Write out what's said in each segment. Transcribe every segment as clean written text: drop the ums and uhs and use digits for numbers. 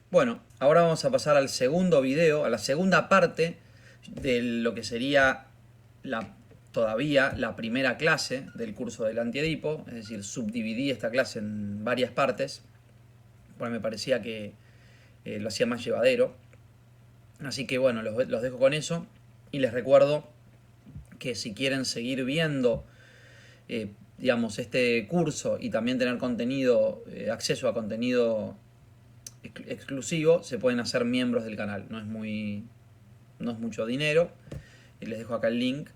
Bueno, ahora vamos a pasar al segundo video, a la segunda parte de lo que sería todavía la primera clase del curso del antiedipo, es decir, subdividí esta clase en varias partes, porque me parecía que lo hacía más llevadero. Así que bueno, los dejo con eso y les recuerdo que si quieren seguir viendo digamos, este curso y también tener contenido, acceso a contenido exclusivo, se pueden hacer miembros del canal. No es mucho dinero. Les dejo acá el link.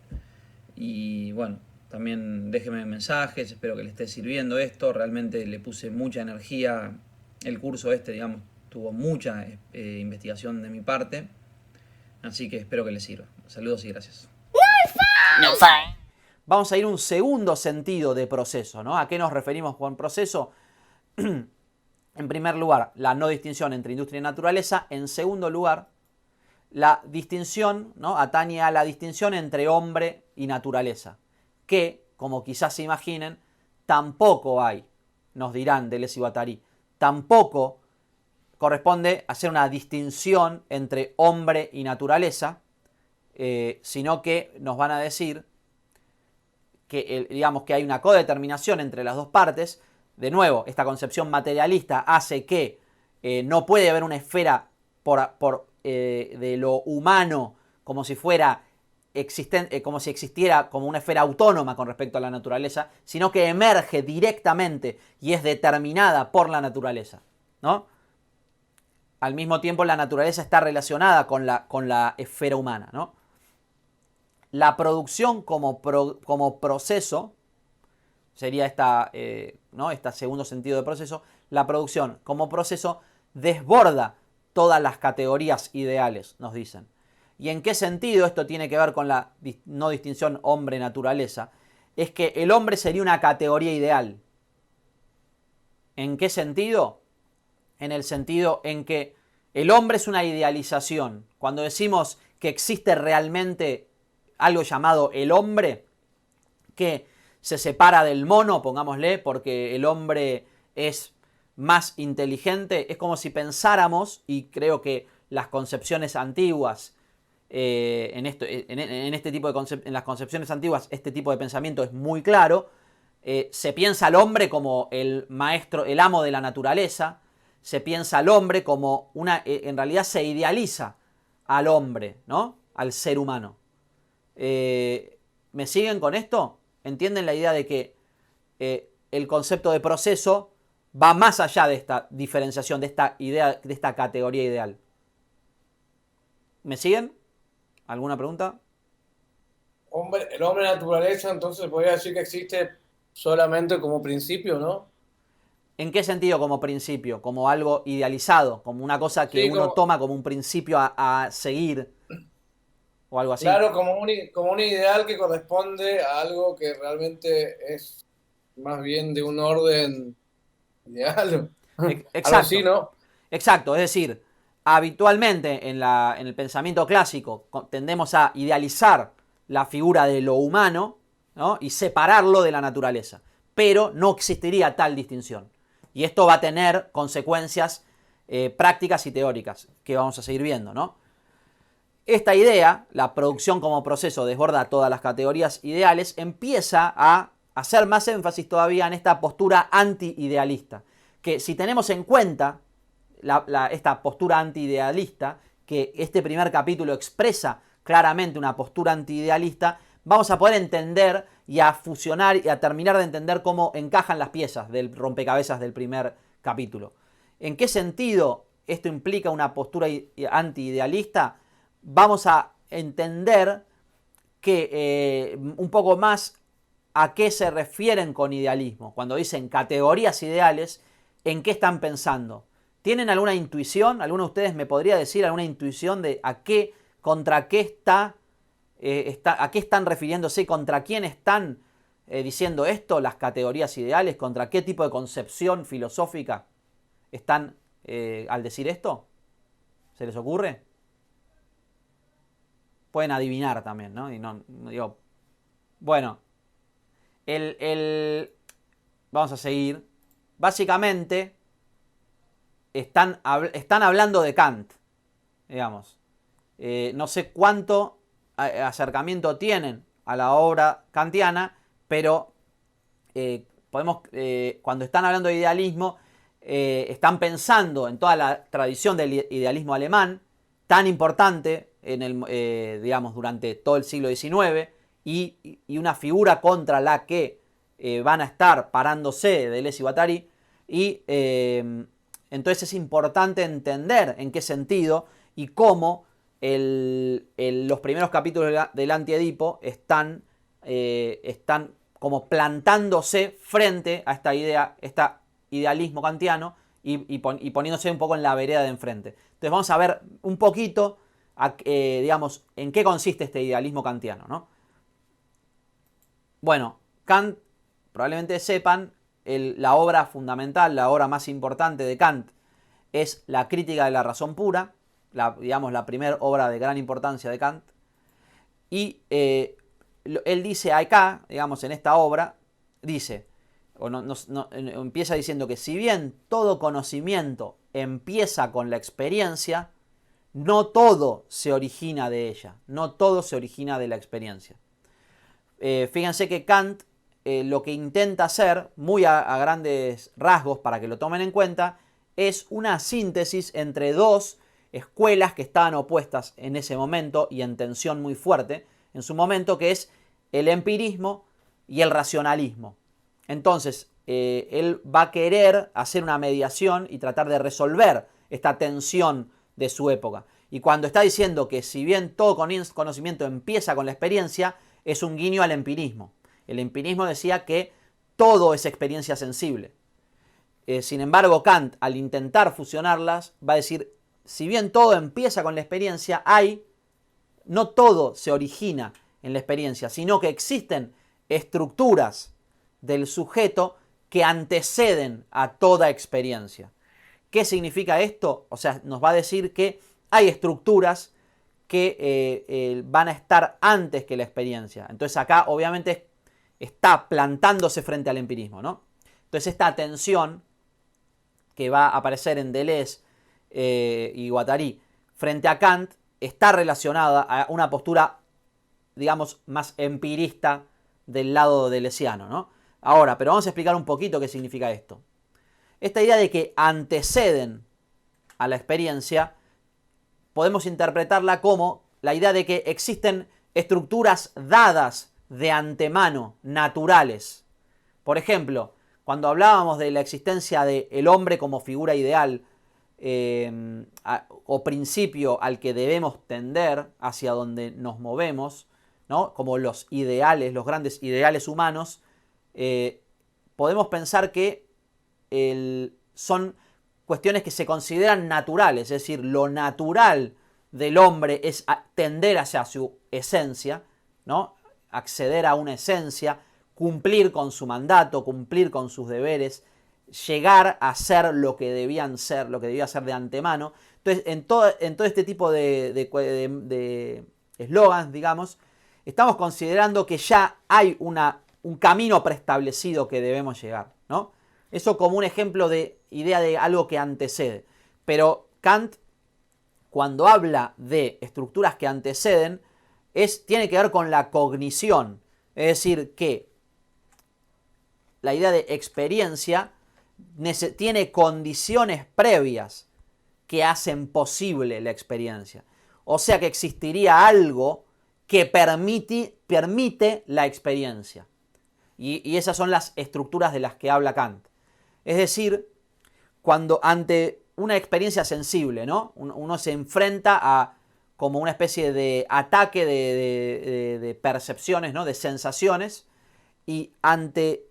Y bueno, también déjenme mensajes, espero que les esté sirviendo esto. Realmente le puse mucha energía. El curso este, digamos, tuvo mucha investigación de mi parte. Así que espero que les sirva. Saludos y gracias. No fun. Vamos a ir a un segundo sentido de proceso, ¿no? ¿A qué nos referimos con proceso? En primer lugar, la no distinción entre industria y naturaleza. En segundo lugar, la distinción, ¿no? Atañe a la distinción entre hombre y naturaleza, que, como quizás se imaginen, tampoco hay, nos dirán Deleuze y Guattari, tampoco corresponde hacer una distinción entre hombre y naturaleza, sino que nos van a decir que, digamos, que hay una codeterminación entre las dos partes. De nuevo, esta concepción materialista hace que no puede haber una esfera de lo humano como si fuera como si existiera como una esfera autónoma con respecto a la naturaleza, sino que emerge directamente y es determinada por la naturaleza, ¿no? Al mismo tiempo, la naturaleza está relacionada con la esfera humana, ¿no? La producción como proceso sería ¿no? Este segundo sentido de proceso. La producción como proceso desborda todas las categorías ideales, nos dicen. ¿Y en qué sentido esto tiene que ver con la no distinción hombre-naturaleza? Es que el hombre sería una categoría ideal. ¿En qué sentido? En el sentido en que el hombre es una idealización. Cuando decimos que existe realmente algo llamado el hombre, que se separa del mono, pongámosle, porque el hombre es más inteligente, es como si pensáramos, y creo que las concepciones antiguas, en las concepciones antiguas, este tipo de pensamiento es muy claro. Se piensa al hombre como el maestro, el amo de la naturaleza. Se piensa al hombre como en realidad se idealiza al hombre, ¿no? Al ser humano. ¿Me siguen con esto? ¿Entienden la idea de que el concepto de proceso va más allá de esta diferenciación, de esta idea, de esta categoría ideal? ¿Me siguen? ¿Alguna pregunta? Hombre, el hombre naturaleza, entonces podría decir que existe solamente como principio, ¿no? ¿En qué sentido como principio? Como algo idealizado, como una cosa que Sí, uno como, toma como un principio a seguir o algo así. claro, como un ideal que corresponde a algo que realmente es más bien de un orden ideal. Algo así, Exacto, ¿no? exacto. Es decir, habitualmente en el pensamiento clásico tendemos a idealizar la figura de lo humano, ¿no? Y separarlo de la naturaleza. Pero no existiría tal distinción. Y esto va a tener consecuencias prácticas y teóricas que vamos a seguir viendo, ¿no? Esta idea, la producción como proceso desborda todas las categorías ideales, empieza a hacer más énfasis todavía en esta postura anti-idealista. Que si tenemos en cuenta esta postura anti-idealista, que este primer capítulo expresa claramente una postura anti-idealista, vamos a poder entender y a fusionar y a terminar de entender cómo encajan las piezas del rompecabezas del primer capítulo. ¿En qué sentido esto implica una postura anti-idealista? Vamos a entender que un poco más a qué se refieren con idealismo. Cuando dicen categorías ideales, ¿en qué están pensando? ¿Tienen alguna intuición? ¿Alguno de ustedes me podría decir alguna intuición de contra qué a qué están refiriéndose, contra quién están diciendo esto, las categorías ideales, contra qué tipo de concepción filosófica están al decir esto? ¿Se les ocurre? Pueden adivinar también, ¿no? Y no digo, bueno, el, vamos a seguir. Básicamente, están hablando de Kant, digamos. No sé cuánto acercamiento tienen a la obra kantiana, pero cuando están hablando de idealismo, están pensando en toda la tradición del idealismo alemán, tan importante digamos, durante todo el siglo XIX, y una figura contra la que van a estar parándose Deleuze y Guattari, y entonces es importante entender en qué sentido y cómo los primeros capítulos del Anti-Edipo están como plantándose frente a esta idea, este idealismo kantiano, y poniéndose un poco en la vereda de enfrente. Entonces vamos a ver un poquito, digamos, en qué consiste este idealismo kantiano, ¿no? Bueno, Kant, probablemente sepan, la obra fundamental, la obra más importante de Kant es La crítica de la razón pura, digamos, la primera obra de gran importancia de Kant. Y él dice acá, digamos, en esta obra, dice, empieza diciendo que si bien todo conocimiento empieza con la experiencia, no todo se origina de ella, no todo se origina de la experiencia. Fíjense que Kant lo que intenta hacer, muy a grandes rasgos para que lo tomen en cuenta, es una síntesis entre dos escuelas que estaban opuestas en ese momento y en tensión muy fuerte en su momento, que es el empirismo y el racionalismo. Entonces, él va a querer hacer una mediación y tratar de resolver esta tensión de su época. Y cuando está diciendo que si bien todo conocimiento empieza con la experiencia, es un guiño al empirismo. El empirismo decía que todo es experiencia sensible. Sin embargo, Kant, al intentar fusionarlas, va a decir, si bien todo empieza con la experiencia, no todo se origina en la experiencia, sino que existen estructuras del sujeto que anteceden a toda experiencia. ¿Qué significa esto? O sea, nos va a decir que hay estructuras que van a estar antes que la experiencia. Entonces acá obviamente está plantándose frente al empirismo, ¿no? Entonces esta tensión que va a aparecer en Deleuze y Guattari frente a Kant está relacionada a una postura, digamos, más empirista del lado deleuziano, ¿no? Ahora, pero vamos a explicar un poquito qué significa esto. Esta idea de que anteceden a la experiencia, podemos interpretarla como la idea de que existen estructuras dadas de antemano, naturales. Por ejemplo, cuando hablábamos de la existencia del hombre como figura ideal o principio al que debemos tender, hacia donde nos movemos, ¿no? Como los ideales, los grandes ideales humanos, podemos pensar que son cuestiones que se consideran naturales, es decir, lo natural del hombre es tender hacia su esencia, ¿no? Acceder a una esencia, cumplir con su mandato, cumplir con sus deberes, llegar a ser lo que debían ser, lo que debía ser de antemano. Entonces, en todo este tipo de eslogans, digamos, estamos considerando que ya hay un camino preestablecido que debemos llegar, ¿no? Eso como un ejemplo de idea de algo que antecede. Pero Kant, cuando habla de estructuras que anteceden, tiene que ver con la cognición. Es decir, que la idea de experiencia tiene condiciones previas que hacen posible la experiencia. O sea que existiría algo que permite la experiencia. Y esas son las estructuras de las que habla Kant. Es decir, cuando ante una experiencia sensible, ¿no? Uno se enfrenta a como una especie de ataque de percepciones, ¿no? De sensaciones, y ante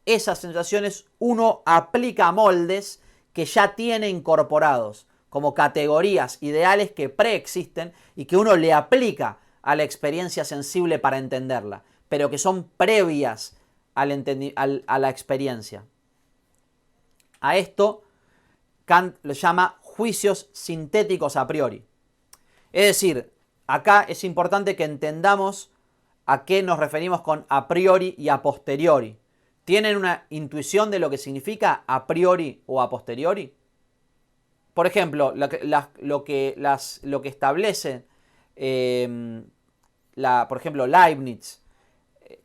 esas sensaciones uno aplica moldes que ya tiene incorporados, como categorías ideales que preexisten y que uno le aplica a la experiencia sensible para entenderla, pero que son previas a la experiencia. A esto Kant lo llama juicios sintéticos a priori. Es decir, acá es importante que entendamos a qué nos referimos con a priori y a posteriori. ¿Tienen una intuición de lo que significa a priori o a posteriori? por ejemplo, lo que establece, por ejemplo, Leibniz,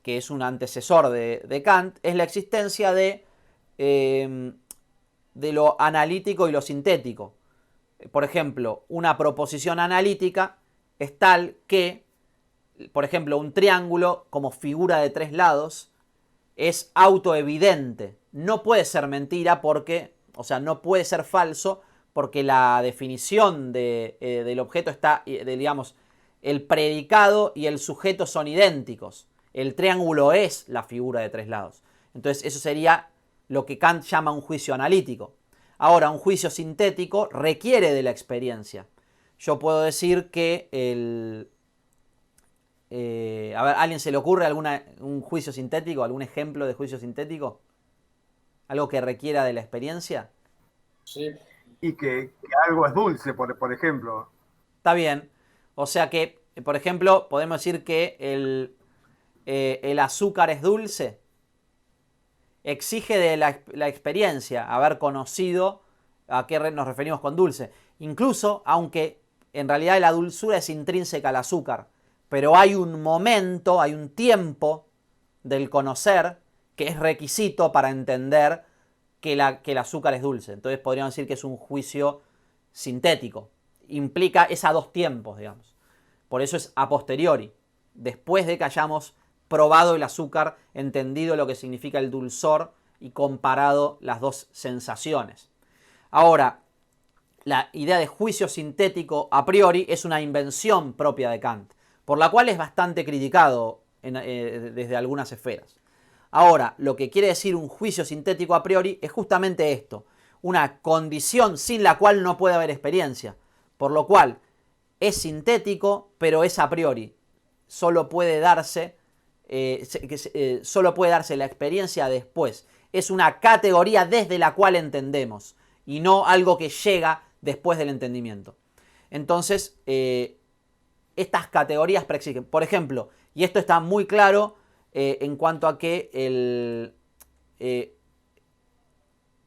que es un antecesor de Kant, es la existencia de lo analítico y lo sintético. Por ejemplo, una proposición analítica es tal que, por ejemplo, un triángulo como figura de tres lados es autoevidente. No puede ser mentira porque, o sea, no puede ser falso porque la definición del objeto está, digamos, el predicado y el sujeto son idénticos. El triángulo es la figura de tres lados. Entonces eso sería lo que Kant llama un juicio analítico. Ahora, un juicio sintético requiere de la experiencia. Yo puedo decir que a ver, ¿a alguien se le ocurre un juicio sintético, algún ejemplo de juicio sintético? ¿Algo que requiera de la experiencia? Sí. Y que algo es dulce, por ejemplo. Está bien. O sea que, por ejemplo, podemos decir que el azúcar es dulce. Exige de la experiencia haber conocido a qué nos referimos con dulce. Incluso, aunque en realidad la dulzura es intrínseca al azúcar, pero hay un momento, hay un tiempo del conocer que es requisito para entender que el azúcar es dulce. Entonces podríamos decir que es un juicio sintético. Implica esos dos tiempos, digamos. Por eso es a posteriori, después de que hayamos probado el azúcar, entendido lo que significa el dulzor y comparado las dos sensaciones. Ahora, la idea de juicio sintético a priori es una invención propia de Kant, por la cual es bastante criticado desde algunas esferas. Ahora, lo que quiere decir un juicio sintético a priori es justamente esto, una condición sin la cual no puede haber experiencia, por lo cual es sintético, pero es a priori. Solo puede darse la experiencia después. Es una categoría desde la cual entendemos y no algo que llega después del entendimiento. Entonces, estas categorías preexisten. Por ejemplo, y esto está muy claro en cuanto a que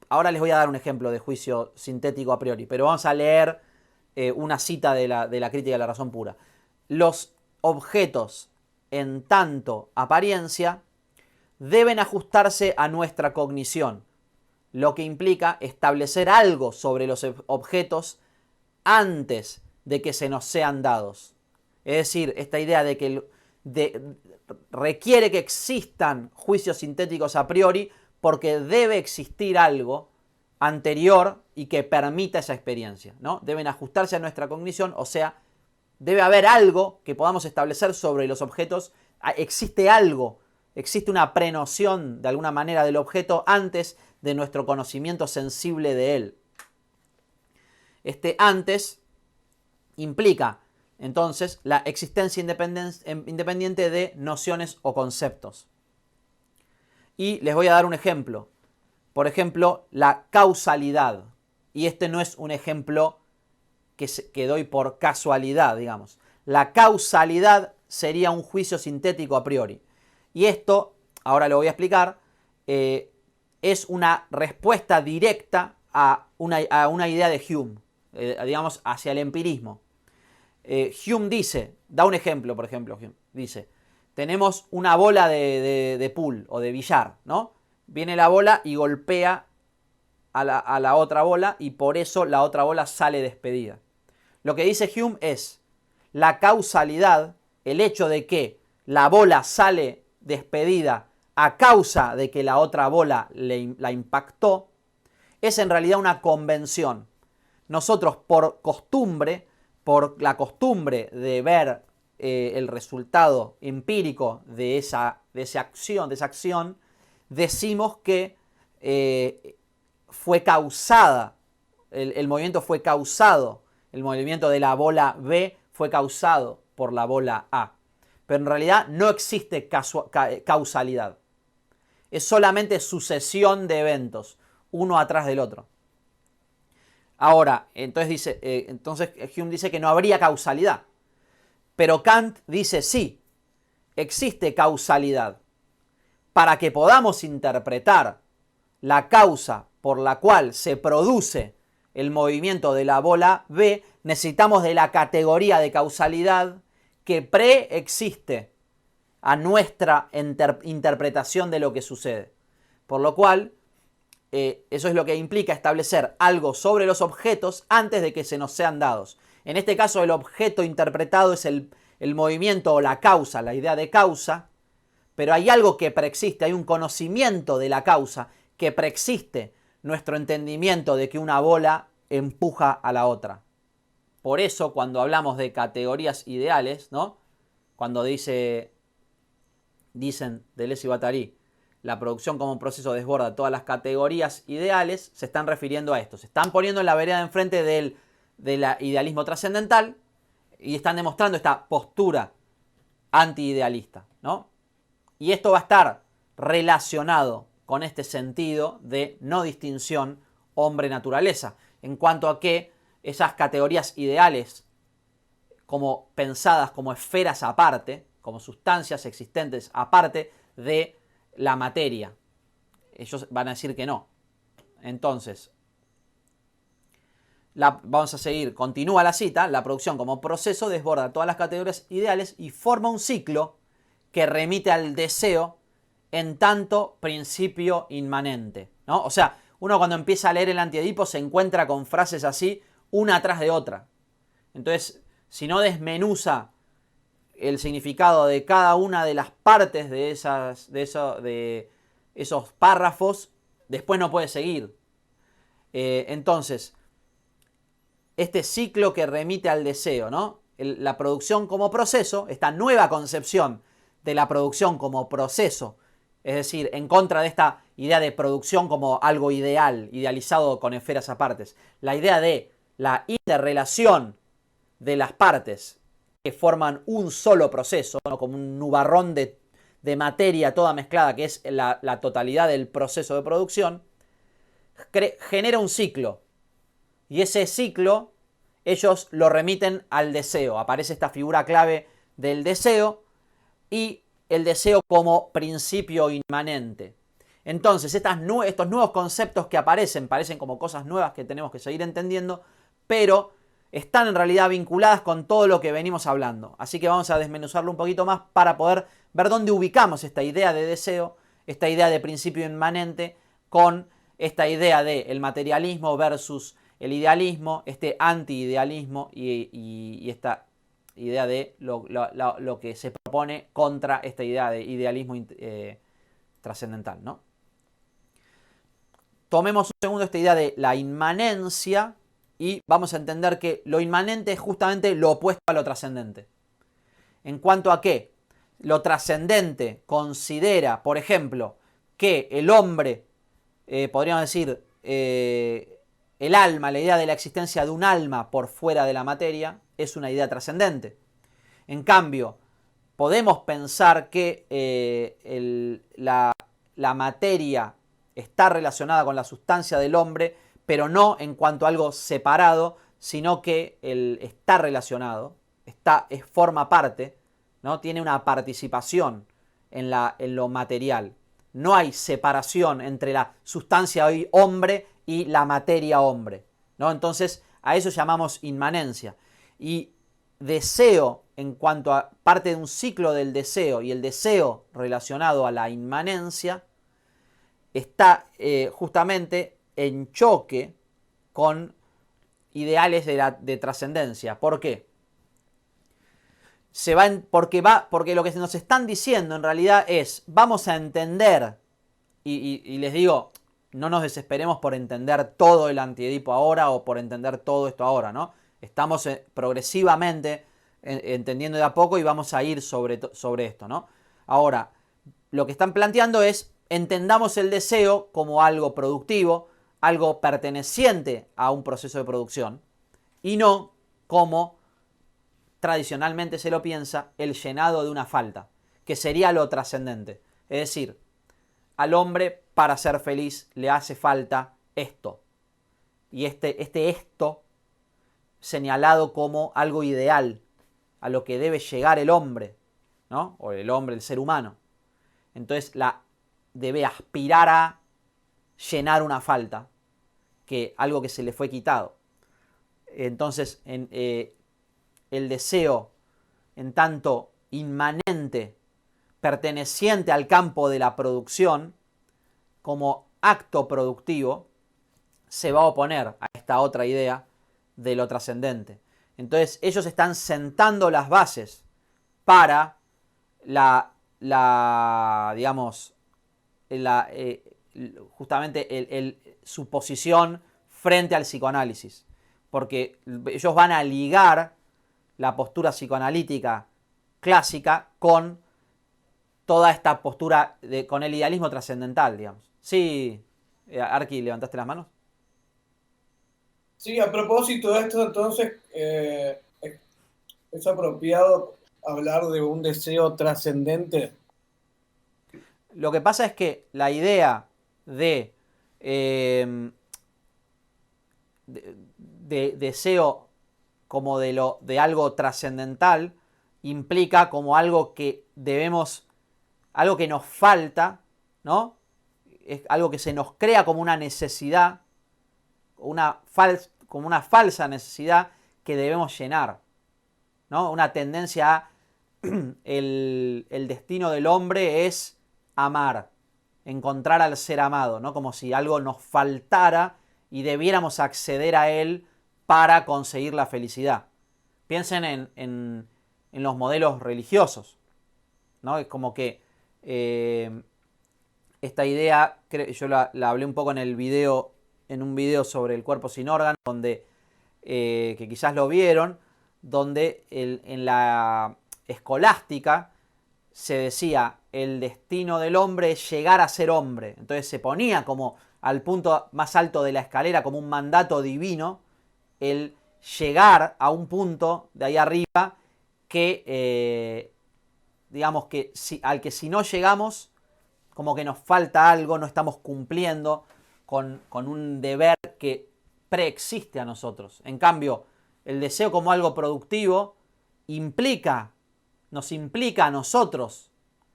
ahora les voy a dar un ejemplo de juicio sintético a priori, pero vamos a leer una cita de la crítica de la razón pura. Los objetos en tanto apariencia deben ajustarse a nuestra cognición, lo que implica establecer algo sobre los objetos antes de que se nos sean dados. Es decir, esta idea de que requiere que existan juicios sintéticos a priori porque debe existir algo anterior y que permita esa experiencia, ¿no? Deben ajustarse a nuestra cognición, o sea, debe haber algo que podamos establecer sobre los objetos. Existe algo, existe una prenoción de alguna manera del objeto antes de nuestro conocimiento sensible de él. Este antes implica entonces la existencia independiente de nociones o conceptos. Y les voy a dar un ejemplo. Por ejemplo, la causalidad. Y este no es un ejemplo que doy por casualidad, digamos. La causalidad sería un juicio sintético a priori. Y esto, ahora lo voy a explicar, es una respuesta directa a una idea de Hume, digamos, hacia el empirismo. Hume dice, da un ejemplo, por ejemplo, Hume dice, tenemos una bola de pool o de billar, ¿no? Viene la bola y golpea a la otra bola y por eso la otra bola sale despedida. Lo que dice Hume es la causalidad, el hecho de que la bola sale despedida a causa de que la otra bola la impactó, es en realidad una convención. Nosotros por la costumbre de ver el resultado empírico de esa acción, decimos que fue causada, el movimiento fue causado, el movimiento de la bola B fue causado por la bola A. Pero en realidad no existe causalidad. Es solamente sucesión de eventos, uno atrás del otro. Ahora, entonces Hume dice que no habría causalidad. Pero Kant dice sí, existe causalidad. Para que podamos interpretar la causa por la cual se produce el movimiento de la bola B, necesitamos de la categoría de causalidad que preexiste a nuestra interpretación de lo que sucede. Por lo cual, eso es lo que implica establecer algo sobre los objetos antes de que se nos sean dados. En este caso, el objeto interpretado es el movimiento o la causa, la idea de causa, pero hay algo que preexiste, hay un conocimiento de la causa que preexiste nuestro entendimiento de que una bola empuja a la otra. Por eso, cuando hablamos de categorías ideales, ¿no? Cuando dicen Deleuze y Guattari, la producción como proceso desborda todas las categorías ideales, se están refiriendo a esto. Se están poniendo en la vereda de enfrente del idealismo trascendental y están demostrando esta postura anti-idealista, ¿no? Y esto va a estar relacionado con este sentido de no distinción hombre-naturaleza, en cuanto a que esas categorías ideales, como pensadas como esferas aparte, como sustancias existentes aparte de la materia, ellos van a decir que no. Entonces, vamos a seguir, continúa la cita, la producción como proceso desborda todas las categorías ideales y forma un ciclo que remite al deseo en tanto principio inmanente, ¿no? O sea, uno cuando empieza a leer el Antiedipo se encuentra con frases así, una tras de otra. Entonces, si no desmenuza el significado de cada una de las partes de esos párrafos, después no puede seguir. Entonces, este ciclo que remite al deseo, ¿no? La producción como proceso, esta nueva concepción de la producción como proceso, es decir, en contra de esta idea de producción como algo ideal, idealizado con esferas apartes, la idea de la interrelación de las partes que forman un solo proceso, ¿no? Como un nubarrón de materia toda mezclada, que es la totalidad del proceso de producción, genera un ciclo. Y ese ciclo, ellos lo remiten al deseo. Aparece esta figura clave del deseo y el deseo como principio inmanente. Entonces, estos nuevos conceptos que parecen como cosas nuevas que tenemos que seguir entendiendo, pero están en realidad vinculadas con todo lo que venimos hablando. Así que vamos a desmenuzarlo un poquito más para poder ver dónde ubicamos esta idea de deseo, esta idea de principio inmanente, con esta idea del materialismo versus el idealismo, este anti-idealismo y esta idea de lo que se propone contra esta idea de idealismo trascendental, ¿no? Tomemos un segundo esta idea de la inmanencia y vamos a entender que lo inmanente es justamente lo opuesto a lo trascendente. En cuanto a que lo trascendente considera, por ejemplo, que el hombre, podríamos decir, el alma, la idea de la existencia de un alma por fuera de la materia, es una idea trascendente. En cambio, podemos pensar que la materia está relacionada con la sustancia del hombre, pero no en cuanto a algo separado, sino que está relacionado, forma parte, ¿no? Tiene una participación en lo material. No hay separación entre la sustancia hombre y la materia hombre, ¿no? Entonces, a eso llamamos inmanencia. Y deseo, en cuanto a parte de un ciclo del deseo y el deseo relacionado a la inmanencia, está justamente en choque con ideales de trascendencia. ¿Por qué? Porque lo que nos están diciendo en realidad es, vamos a entender, y les digo, no nos desesperemos por entender todo el Antiedipo ahora o por entender todo esto ahora, ¿no? Estamos progresivamente entendiendo de a poco y vamos a ir sobre esto, ¿no? Ahora, lo que están planteando es, entendamos el deseo como algo productivo, algo perteneciente a un proceso de producción, y no como tradicionalmente se lo piensa, el llenado de una falta, que sería lo trascendente. Es decir, al hombre para ser feliz le hace falta esto. Y esto señalado como algo ideal, a lo que debe llegar el hombre, ¿no? O el hombre, el ser humano. Entonces debe aspirar a llenar una falta, algo que se le fue quitado. entonces el deseo en tanto inmanente, perteneciente al campo de la producción, como acto productivo, se va a oponer a esta otra idea de lo trascendente. Entonces ellos están sentando las bases para justamente su posición frente al psicoanálisis. Porque ellos van a ligar la postura psicoanalítica clásica con toda esta postura, con el idealismo trascendental, digamos. Sí, Arqui, ¿levantaste las manos? Sí, a propósito de esto, entonces, ¿es apropiado hablar de un deseo trascendente? Lo que pasa es que la idea de deseo como de algo trascendental implica como algo que debemos, algo que nos falta, ¿no? Es algo que se nos crea como una necesidad, como una falsa necesidad que debemos llenar, ¿no? Una tendencia a el destino del hombre es amar, encontrar al ser amado, ¿no? Como si algo nos faltara y debiéramos acceder a él para conseguir la felicidad. Piensen en los modelos religiosos, ¿no? Es como que esta idea, yo la hablé un poco en un video sobre el cuerpo sin órganos, donde, que quizás lo vieron, donde en la escolástica se decía el destino del hombre es llegar a ser hombre. Entonces se ponía como al punto más alto de la escalera como un mandato divino el llegar a un punto de ahí arriba que digamos que al que si no llegamos como que nos falta algo, no estamos cumpliendo con un deber que preexiste a nosotros. En cambio, el deseo como algo productivo nos implica a nosotros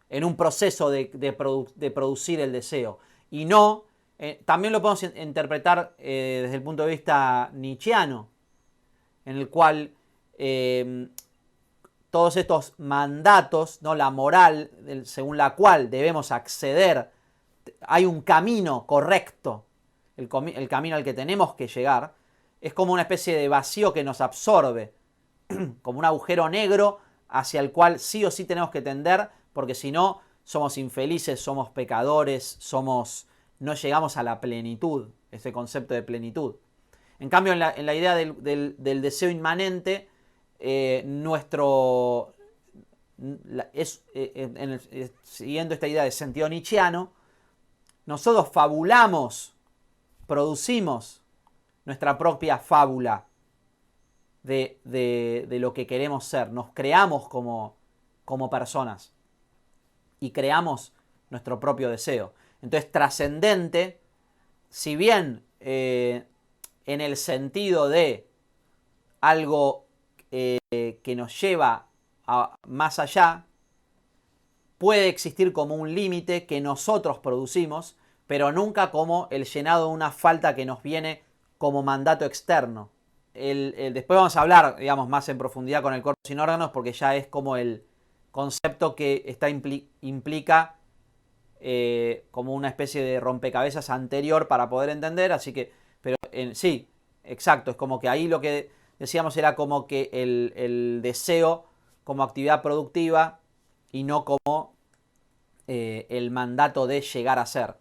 en un proceso de producir el deseo. Y no, también lo podemos interpretar desde el punto de vista nietzscheano, en el cual todos estos mandatos, ¿no? La moral según la cual debemos acceder, hay un camino correcto, el camino al que tenemos que llegar, es como una especie de vacío que nos absorbe, como un agujero negro hacia el cual sí o sí tenemos que tender, porque si no somos infelices, somos pecadores, no llegamos a la plenitud, ese concepto de plenitud. En cambio, en la idea del deseo inmanente, siguiendo esta idea de sentido nietzscheano, nosotros fabulamos, producimos nuestra propia fábula de lo que queremos ser, nos creamos como personas y creamos nuestro propio deseo. Entonces, trascendente, si bien en el sentido de algo que nos lleva más allá, puede existir como un límite que nosotros producimos, pero nunca como el llenado de una falta que nos viene como mandato externo. Después vamos a hablar, digamos, más en profundidad con el cuerpo sin órganos, porque ya es como el concepto que implica como una especie de rompecabezas anterior para poder entender, así que, pero sí, exacto, es como que ahí lo que decíamos era como que el deseo como actividad productiva y no como el mandato de llegar a ser.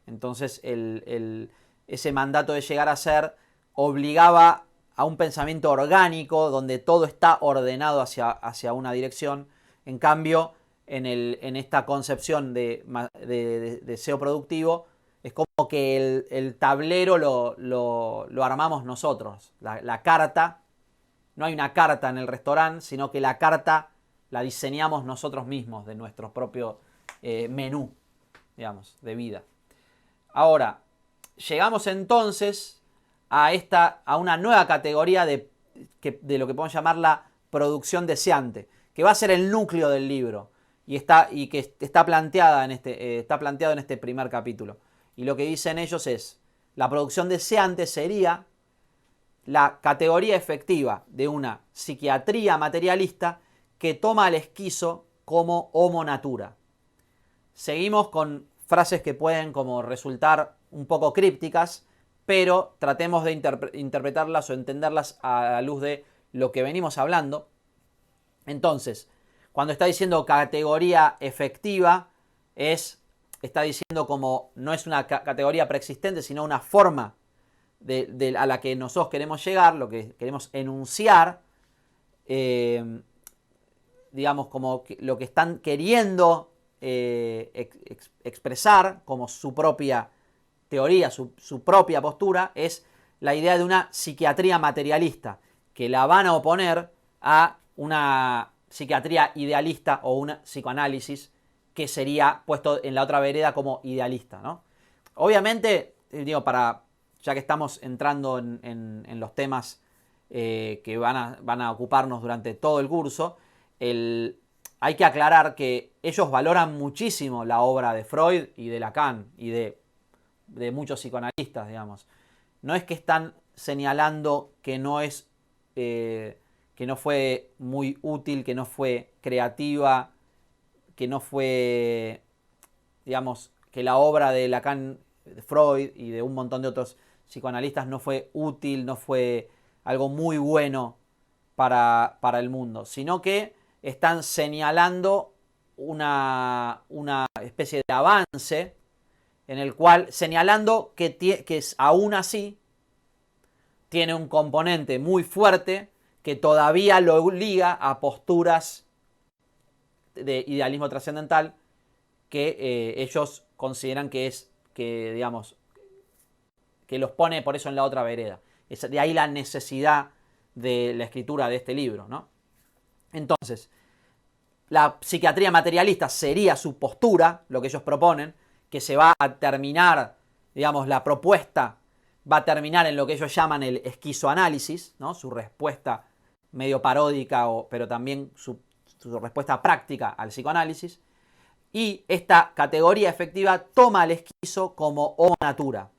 Entonces ese mandato de llegar a ser obligaba a un pensamiento orgánico donde todo está ordenado hacia una dirección. En cambio, en esta concepción de deseo productivo, es como que el tablero lo armamos nosotros. La carta, no hay una carta en el restaurante, sino que la carta la diseñamos nosotros mismos de nuestro propio menú, digamos, de vida. Ahora, llegamos entonces a una nueva categoría de lo que podemos llamar la producción deseante, que va a ser el núcleo del libro y que está planteado en este primer capítulo. Y lo que dicen ellos es, la producción deseante sería la categoría efectiva de una psiquiatría materialista que toma al esquizo como homo natura. Seguimos con frases que pueden como resultar un poco crípticas, pero tratemos de interpretarlas o entenderlas a la luz de lo que venimos hablando. Entonces, cuando está diciendo categoría efectiva, está diciendo como no es una categoría preexistente, sino una forma a la que nosotros queremos llegar, lo que queremos enunciar, digamos, como lo que están queriendo expresar como su propia teoría, su propia postura, es la idea de una psiquiatría materialista, que la van a oponer a una psiquiatría idealista o un psicoanálisis que sería puesto en la otra vereda como idealista, ¿no? Obviamente, digo, ya que estamos entrando en los temas que van a ocuparnos durante todo el curso, hay que aclarar que ellos valoran muchísimo la obra de Freud y de Lacan y de muchos psicoanalistas, digamos. No es que están señalando que no fue muy útil, que no fue creativa, que no fue, digamos, que la obra de Lacan, de Freud y de un montón de otros psicoanalistas no fue útil, no fue algo muy bueno para el mundo, sino que están señalando una especie de avance en el cual, señalando que aún así tiene un componente muy fuerte que todavía lo liga a posturas de idealismo trascendental que ellos consideran digamos, que los pone por eso en la otra vereda. De ahí la necesidad de la escritura de este libro, ¿no? Entonces, la psiquiatría materialista sería su postura, lo que ellos proponen, que se va a terminar, digamos, la propuesta va a terminar en lo que ellos llaman el esquizoanálisis, ¿no? Su respuesta medio paródica, pero también su respuesta práctica al psicoanálisis. Y esta categoría efectiva toma al esquizo como homo natura.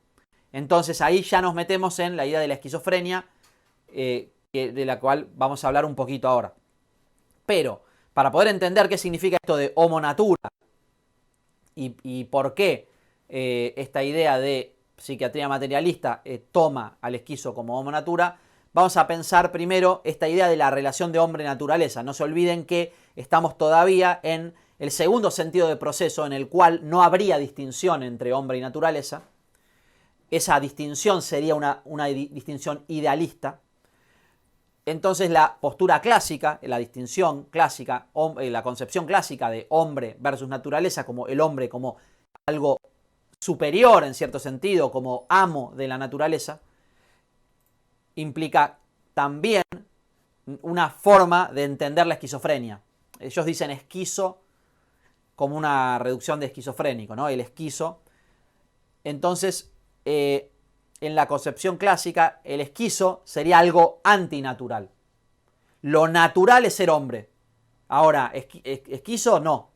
Entonces ahí ya nos metemos en la idea de la esquizofrenia, de la cual vamos a hablar un poquito ahora. Pero para poder entender qué significa esto de homo natura y por qué esta idea de psiquiatría materialista toma al esquizo como homo natura, vamos a pensar primero esta idea de la relación de hombre-naturaleza. No se olviden que estamos todavía en el segundo sentido de proceso, en el cual no habría distinción entre hombre y naturaleza. Esa distinción sería una distinción idealista. Entonces la postura clásica, la distinción clásica, la concepción clásica de hombre versus naturaleza, como el hombre como algo superior en cierto sentido, como amo de la naturaleza, implica también una forma de entender la esquizofrenia. Ellos dicen esquizo como una reducción de esquizofrénico, ¿no? El esquizo. Entonces, en la concepción clásica, el esquizo sería algo antinatural. Lo natural es ser hombre. Ahora, esquizo no.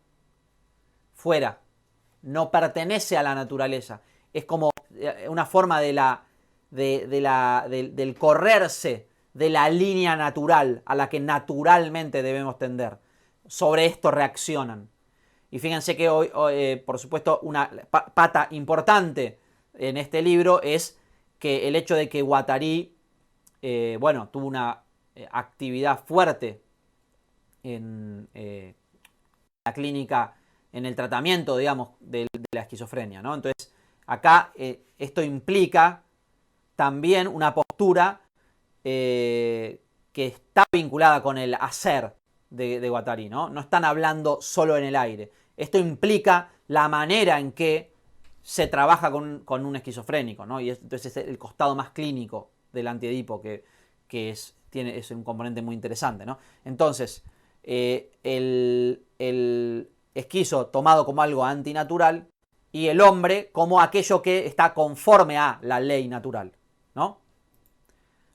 Fuera. No pertenece a la naturaleza. Es como una forma del correrse de la línea natural a la que naturalmente debemos tender. Sobre esto reaccionan. Y fíjense que hoy, por supuesto, una pata importante en este libro es que el hecho de que Guattari, tuvo una actividad fuerte en la clínica, en el tratamiento, digamos, de la esquizofrenia, ¿no? Entonces, acá esto implica también una postura que está vinculada con el hacer de Guattari, ¿no? No están hablando solo en el aire. Esto implica la manera en que se trabaja con un esquizofrénico, ¿no? Y entonces es el costado más clínico del antiedipo que es un componente muy interesante, ¿no? Entonces, el esquizo tomado como algo antinatural y el hombre como aquello que está conforme a la ley natural, ¿no?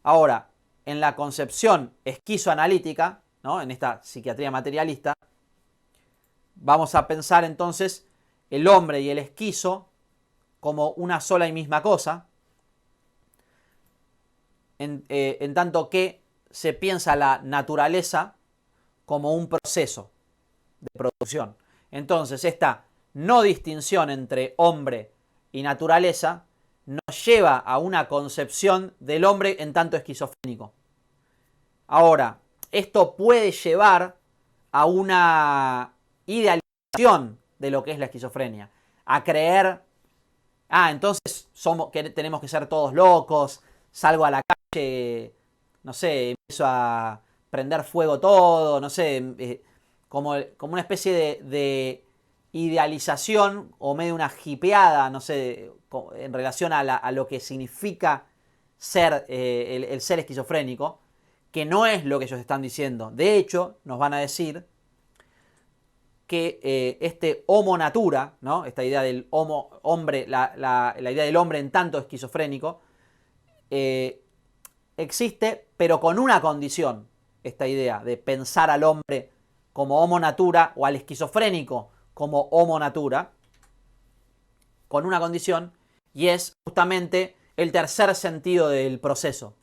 Ahora, en la concepción esquizoanalítica, ¿no? En esta psiquiatría materialista, vamos a pensar entonces el hombre y el esquizo como una sola y misma cosa. en tanto que se piensa la naturaleza como un proceso de producción. Entonces, esta no distinción entre hombre y naturaleza nos lleva a una concepción del hombre en tanto esquizofrénico. Ahora, esto puede llevar a una idealización de lo que es la esquizofrenia, a creer, entonces tenemos que ser todos locos, salgo a la calle, no sé, empiezo a prender fuego todo, no sé, como una especie de idealización o medio una hipeada, no sé, en relación a lo que significa ser el ser esquizofrénico, que no es lo que ellos están diciendo. De hecho, nos van a decir que este homo natura, ¿no? Esta idea del hombre, la idea del hombre en tanto esquizofrénico, existe, pero con una condición, esta idea de pensar al hombre como homo natura o al esquizofrénico como homo natura, con una condición, y es justamente el tercer sentido del proceso.